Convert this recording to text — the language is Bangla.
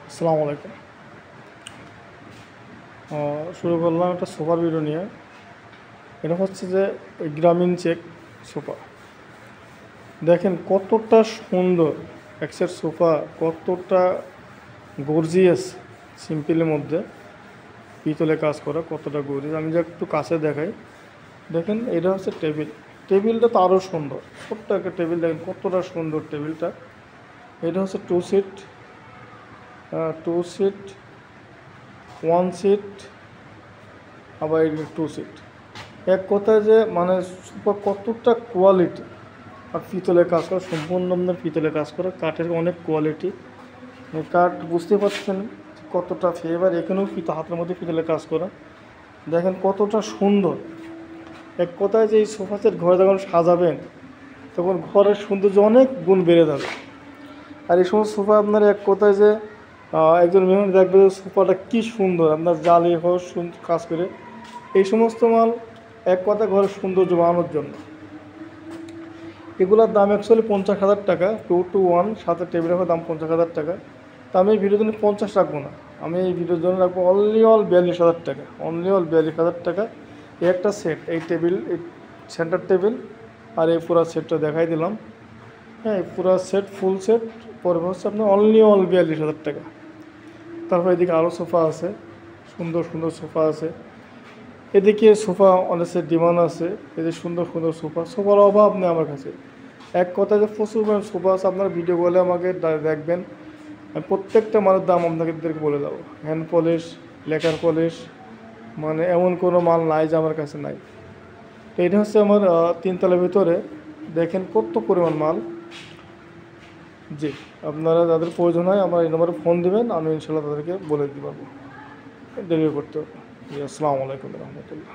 আসসালামু আলাইকুম। শুরু করলাম একটা সোফার ভিডিও নিয়ে। এটা হচ্ছে যে গ্রামীণ চেক সোফা। দেখেন কতটা সুন্দর এক সেট সোফা, কতটা গর্জিয়াস, সিম্পলের মধ্যে পিতলে কাজ করা, কতটা গর্জিয়াস। আমি যে একটু কাছে দেখাই, দেখেন এটা হচ্ছে টেবিলটা তো আরও সুন্দর। ছোট্ট একটা টেবিল, দেখেন কতটা সুন্দর টেবিলটা। এটা হচ্ছে টু সিট, ওয়ান সিট, আবার টু সিট। এক কথায় যে মানে সুপার কতটা কোয়ালিটি, আর পিতলের কাজ করা, সম্পূর্ণ আপনার পিতলের কাজ করা, কাঠের অনেক কোয়ালিটি। কাঠ বুঝতে পারছেন কতটা ফেভার, এখানেও হাতের মধ্যে পিতলের কাজ করা। দেখেন কতটা সুন্দর। এক কথায় যে এই সোফা সেট ঘরে যখন সাজাবেন তখন ঘরের সৌন্দর্য অনেক গুণ বেড়ে যাবে। আর এই সমস্ত সোফা আপনার এক কথায় যে একজন মেহমান দেখবে যে সোফাটা কী সুন্দর, আপনার জালি হোক কাজ করে এই সমস্ত মাল এক কথা ঘরের সৌন্দর্য বাড়ানোর জন্য। এগুলোর দাম অ্যাকচুয়ালি 50,000 টাকা, 2 to 1 সাথে টেবিলের দাম 50,000 টাকা। তা আমি এই ভিডিওর জন্য 50 রাখবো না, আমি এই ভিডিওর জন্য রাখবো অনলি 42,000 টাকা। অনলি 42,000 টাকা এই একটা সেট, এই টেবিল, এই সেন্টার টেবিল আর এই পুরো সেটটা দেখাই দিলাম। হ্যাঁ, এই পুরো সেট, ফুল সেট পড়বে হচ্ছে আপনার অনলি 42,000 টাকা। তারপর এদিকে আরও সোফা আছে, সুন্দর সুন্দর সোফা আছে। এদিকে সোফা অনেক ডিমান্ড আছে, এই যে সুন্দর সুন্দর সোফার অভাব নেই আমার কাছে। এক কথায় যে প্রচুর সোফা আছে, আপনার ভিডিও বলে আমাকে দেখবেন, আমি প্রত্যেকটা মালের দাম আপনাদেরকে বলে দেবো। হ্যান্ড পলিশ, লেকার পলিশ, মানে এমন কোনো মাল নাই যে আমার কাছে নাই। তো এটা হচ্ছে আমার 3 তলার ভিতরে, দেখেন কত পরিমাণ মাল। জি, আপনারা যাদের প্রয়োজন হয় আমার এই নম্বরে ফোন দেবেন, আমি ইনশাল্লাহ তাদেরকে বলে দিতে পারবো, ডেলিভারি করতে পারবো। জি, আসসালামু আলাইকুম রহমতুল্লাহ।